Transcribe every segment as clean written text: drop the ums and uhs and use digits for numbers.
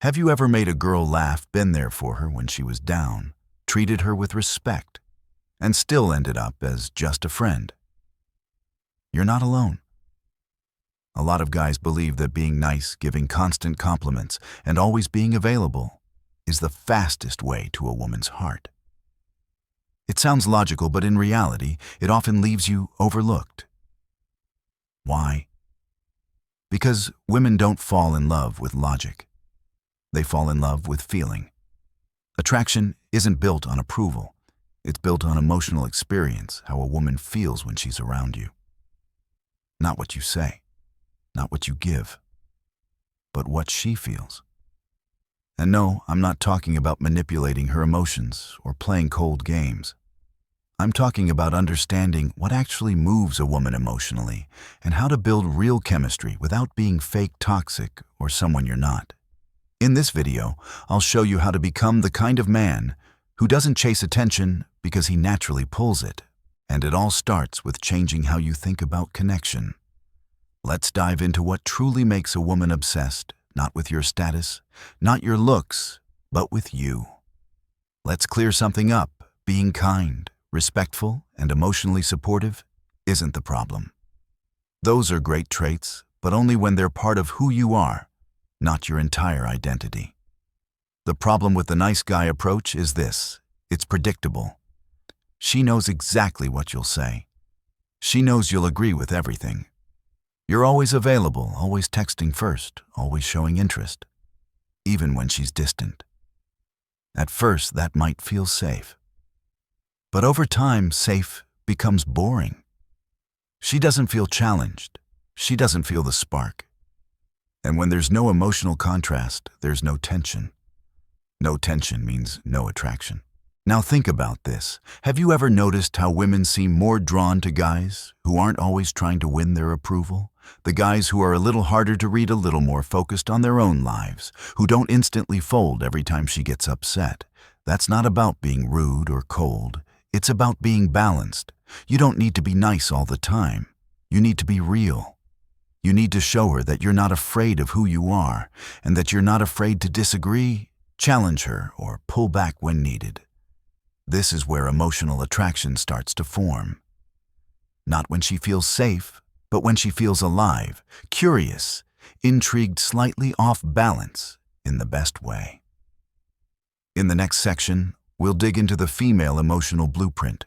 Have you ever made a girl laugh, been there for her when she was down, treated her with respect, and still ended up as just a friend? You're not alone. A lot of guys believe that being nice, giving constant compliments, and always being available is the fastest way to a woman's heart. It sounds logical, but in reality, it often leaves you overlooked. Why? Because women don't fall in love with logic. They fall in love with feeling. Attraction isn't built on approval. It's built on emotional experience, how a woman feels when she's around you. Not what you say, not what you give, but what she feels. And no, I'm not talking about manipulating her emotions or playing cold games. I'm talking about understanding what actually moves a woman emotionally and how to build real chemistry without being fake toxic or someone you're not. In this video, I'll show you how to become the kind of man who doesn't chase attention because he naturally pulls it. And it all starts with changing how you think about connection. Let's dive into what truly makes a woman obsessed, not with your status, not your looks, but with you. Let's clear something up. Being kind, respectful, and emotionally supportive isn't the problem. Those are great traits, but only when they're part of who you are, not your entire identity. The problem with the nice guy approach is this: it's predictable. She knows exactly what you'll say. She knows you'll agree with everything. You're always available, always texting first, always showing interest, even when she's distant. At first, that might feel safe. But over time, safe becomes boring. She doesn't feel challenged. She doesn't feel the spark. And when there's no emotional contrast, there's no tension. No tension means no attraction. Now think about this. Have you ever noticed how women seem more drawn to guys who aren't always trying to win their approval? The guys who are a little harder to read, a little more focused on their own lives, who don't instantly fold every time she gets upset. That's not about being rude or cold. It's about being balanced. You don't need to be nice all the time. You need to be real. You need to show her that you're not afraid of who you are, and that you're not afraid to disagree, challenge her, or pull back when needed. This is where emotional attraction starts to form. Not when she feels safe, but when she feels alive, curious, intrigued, slightly off balance, in the best way. In the next section, we'll dig into the female emotional blueprint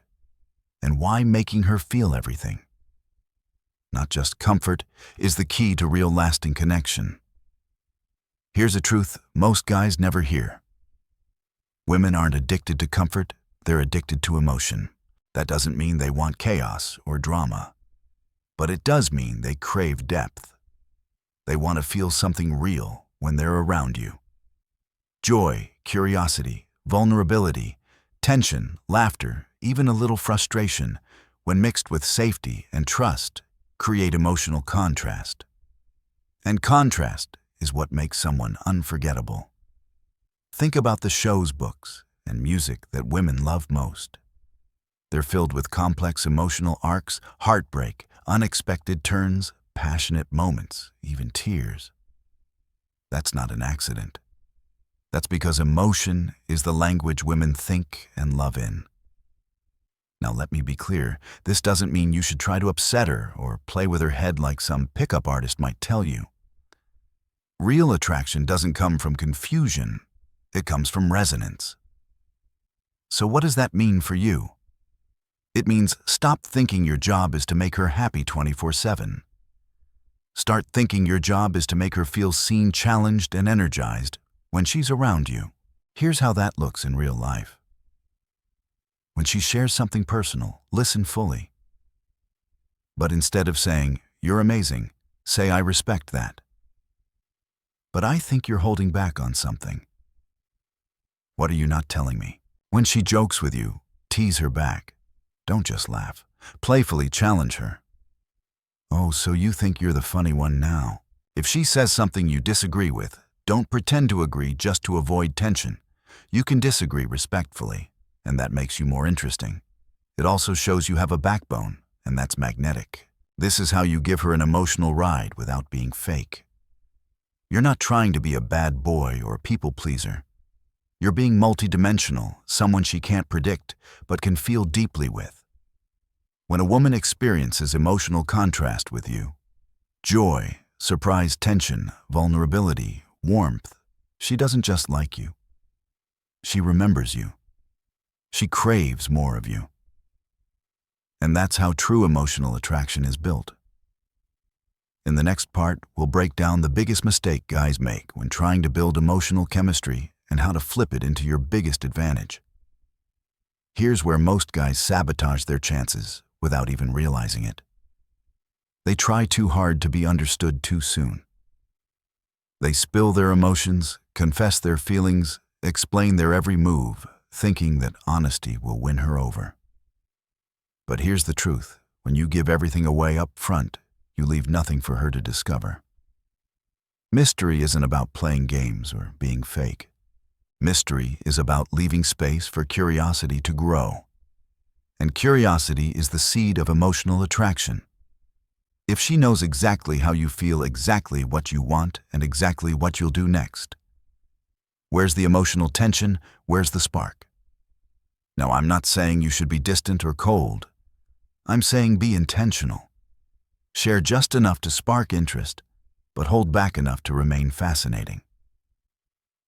and why making her feel everything, not just comfort, is the key to real lasting connection. Here's a truth most guys never hear. Women aren't addicted to comfort, they're addicted to emotion. That doesn't mean they want chaos or drama, but it does mean they crave depth. They want to feel something real when they're around you. Joy, curiosity, vulnerability, tension, laughter, even a little frustration, when mixed with safety and trust, create emotional contrast. And contrast is what makes someone unforgettable. Think about the shows, books, and music that women love most. They're filled with complex emotional arcs, heartbreak, unexpected turns, passionate moments, even tears. That's not an accident. That's because emotion is the language women think and love in. Now let me be clear, this doesn't mean you should try to upset her or play with her head like some pickup artist might tell you. Real attraction doesn't come from confusion, it comes from resonance. So what does that mean for you? It means stop thinking your job is to make her happy 24/7. Start thinking your job is to make her feel seen, challenged, and energized when she's around you. Here's how that looks in real life. When she shares something personal, listen fully. But instead of saying, "You're amazing," say, "I respect that. But I think you're holding back on something. What are you not telling me?" When she jokes with you, tease her back. Don't just laugh. Playfully challenge her. "Oh, so you think you're the funny one now?" If she says something you disagree with, don't pretend to agree just to avoid tension. You can disagree respectfully, and that makes you more interesting. It also shows you have a backbone, and that's magnetic. This is how you give her an emotional ride without being fake. You're not trying to be a bad boy or a people pleaser. You're being multidimensional, someone she can't predict, but can feel deeply with. When a woman experiences emotional contrast with you, joy, surprise, tension, vulnerability, warmth, she doesn't just like you. She remembers you. She craves more of you. And that's how true emotional attraction is built. In the next part, we'll break down the biggest mistake guys make when trying to build emotional chemistry and how to flip it into your biggest advantage. Here's where most guys sabotage their chances without even realizing it. They try too hard to be understood too soon. They spill their emotions, confess their feelings, explain their every move, thinking that honesty will win her over. But here's the truth. When you give everything away up front, you leave nothing for her to discover. Mystery isn't about playing games or being fake. Mystery is about leaving space for curiosity to grow. And curiosity is the seed of emotional attraction. If she knows exactly how you feel, exactly what you want, and exactly what you'll do next, where's the emotional tension? Where's the spark? Now, I'm not saying you should be distant or cold. I'm saying be intentional. Share just enough to spark interest, but hold back enough to remain fascinating.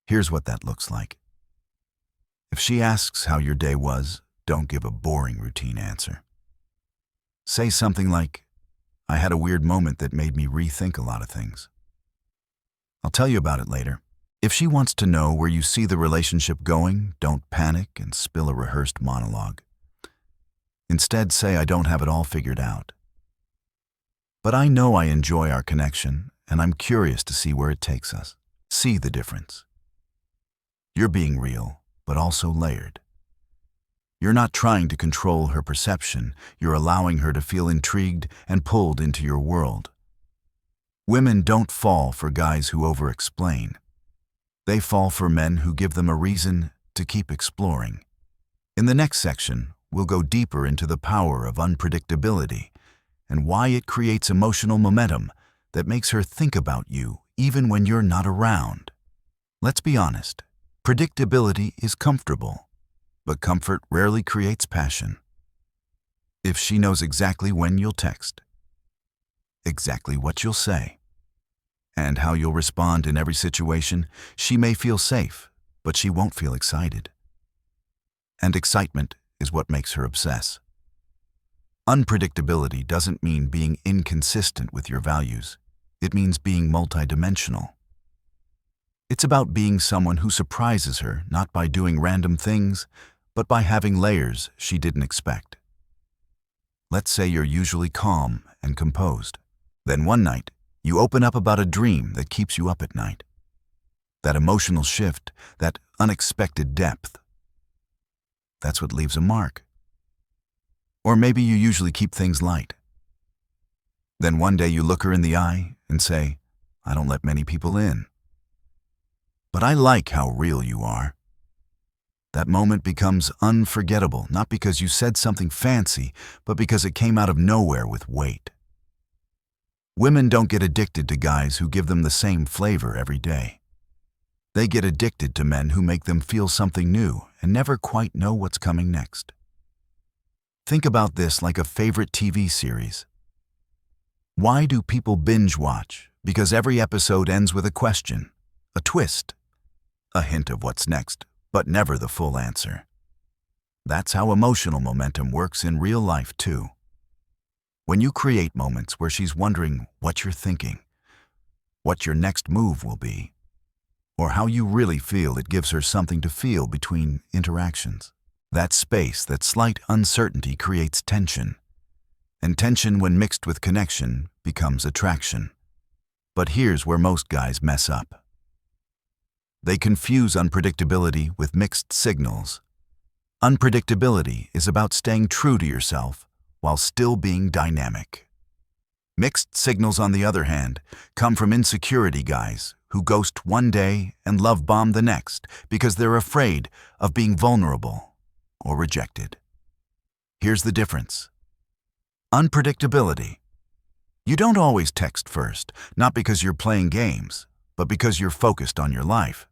Here's what that looks like. If she asks how your day was, don't give a boring routine answer. Say something like, I had a weird moment that made me rethink a lot of things. I'll tell you about it later. If she wants to know where you see the relationship going, don't panic and spill a rehearsed monologue. Instead, say, I don't have it all figured out. But I know I enjoy our connection, and I'm curious to see where it takes us. See the difference. You're being real, but also layered. You're not trying to control her perception. You're allowing her to feel intrigued and pulled into your world. Women don't fall for guys who over-explain. They fall for men who give them a reason to keep exploring. In the next section, we'll go deeper into the power of unpredictability and why it creates emotional momentum that makes her think about you even when you're not around. Let's be honest, predictability is comfortable, but comfort rarely creates passion. If she knows exactly when you'll text, exactly what you'll say, and how you'll respond in every situation, she may feel safe, but she won't feel excited. And excitement is what makes her obsess. Unpredictability doesn't mean being inconsistent with your values. It means being multidimensional. It's about being someone who surprises her, not by doing random things, but by having layers she didn't expect. Let's say you're usually calm and composed. Then one night, you open up about a dream that keeps you up at night. That emotional shift, that unexpected depth. That's what leaves a mark. Or maybe you usually keep things light. Then one day you look her in the eye and say, I don't let many people in. But I like how real you are. That moment becomes unforgettable, not because you said something fancy, but because it came out of nowhere with weight. Women don't get addicted to guys who give them the same flavor every day. They get addicted to men who make them feel something new and never quite know what's coming next. Think about this like a favorite TV series. Why do people binge watch? Because every episode ends with a question, a twist, a hint of what's next, but never the full answer. That's how emotional momentum works in real life too. When you create moments where she's wondering what you're thinking, what your next move will be, or how you really feel, it gives her something to feel between interactions. That space, that slight uncertainty creates tension. And tension, when mixed with connection, becomes attraction. But here's where most guys mess up. They confuse unpredictability with mixed signals. Unpredictability is about staying true to yourself while still being dynamic. Mixed signals, on the other hand, come from insecurity guys who ghost one day and love bomb the next because they're afraid of being vulnerable or rejected. Here's the difference. Unpredictability. You don't always text first, not because you're playing games, but because you're focused on your life.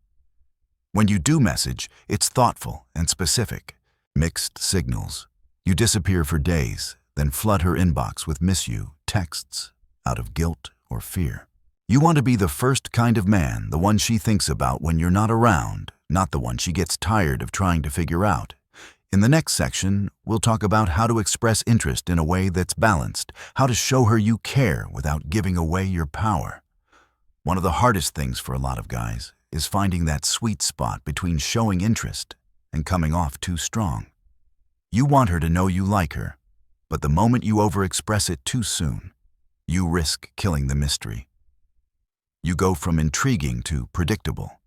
When you do message, it's thoughtful and specific. Mixed signals. You disappear for days, then flood her inbox with miss you texts out of guilt or fear. You want to be the first kind of man, the one she thinks about when you're not around, not the one she gets tired of trying to figure out. In the next section, we'll talk about how to express interest in a way that's balanced, how to show her you care without giving away your power. One of the hardest things for a lot of guys is finding that sweet spot between showing interest and coming off too strong. You want her to know you like her, but the moment you overexpress it too soon, you risk killing the mystery. You go from intriguing to predictable,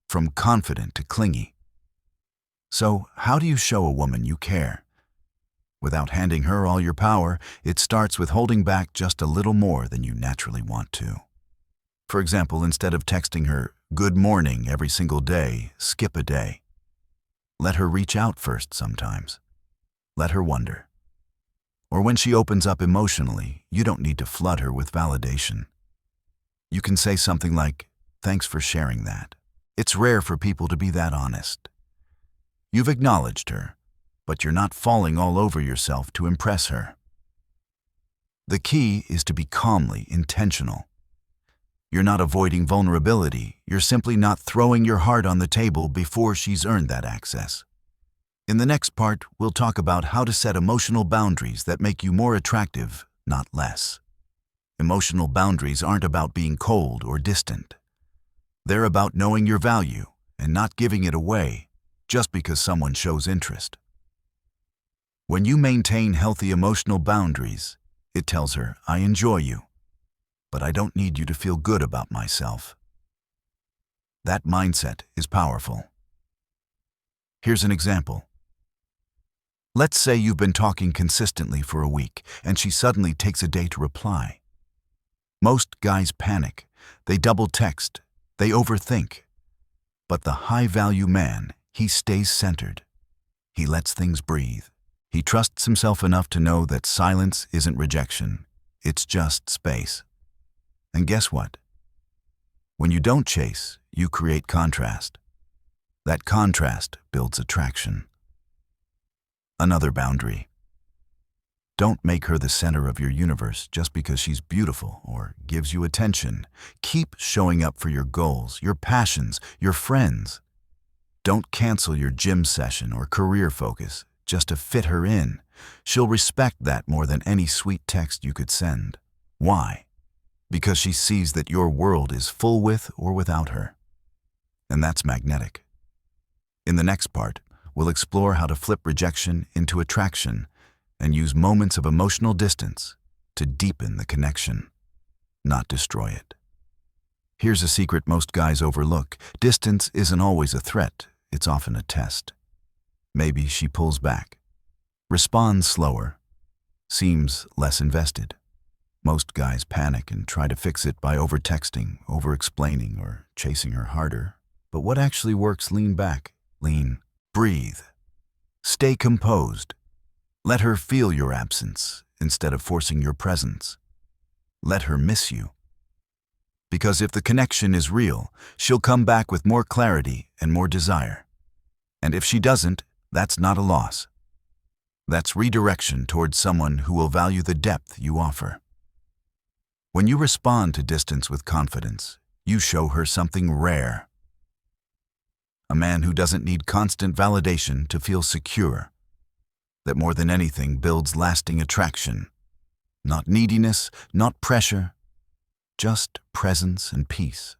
from confident to clingy. So, how do you show a woman you care? Without handing her all your power, it starts with holding back just a little more than you naturally want to. For example, instead of texting her, "Good morning" every single day, skip a day. Let her reach out first sometimes. Let her wonder. Or when she opens up emotionally, you don't need to flood her with validation. You can say something like, "Thanks for sharing that. It's rare for people to be that honest." You've acknowledged her, but you're not falling all over yourself to impress her. The key is to be calmly intentional. You're not avoiding vulnerability, you're simply not throwing your heart on the table before she's earned that access. In the next part, we'll talk about how to set emotional boundaries that make you more attractive, not less. Emotional boundaries aren't about being cold or distant. They're about knowing your value and not giving it away just because someone shows interest. When you maintain healthy emotional boundaries, it tells her, "I enjoy you, but I don't need you to feel good about myself." That mindset is powerful. Here's an example. Let's say you've been talking consistently for a week, and she suddenly takes a day to reply. Most guys panic. They double text. They overthink. But the high-value man, he stays centered. He lets things breathe. He trusts himself enough to know that silence isn't rejection. It's just space. And guess what? When you don't chase, you create contrast. That contrast builds attraction. Another boundary. Don't make her the center of your universe just because she's beautiful or gives you attention. Keep showing up for your goals, your passions, your friends. Don't cancel your gym session or career focus just to fit her in. She'll respect that more than any sweet text you could send. Why? Because she sees that your world is full with or without her. And that's magnetic. In the next part, we'll explore how to flip rejection into attraction and use moments of emotional distance to deepen the connection, not destroy it. Here's a secret most guys overlook. Distance isn't always a threat, it's often a test. Maybe she pulls back, responds slower, seems less invested. Most guys panic and try to fix it by over-texting, over-explaining, or chasing her harder. But what actually works? Lean back, breathe, stay composed. Let her feel your absence instead of forcing your presence. Let her miss you. Because if the connection is real, she'll come back with more clarity and more desire. And if she doesn't, that's not a loss. That's redirection towards someone who will value the depth you offer. When you respond to distance with confidence, you show her something rare. A man who doesn't need constant validation to feel secure. That more than anything builds lasting attraction. Not neediness, not pressure, just presence and peace.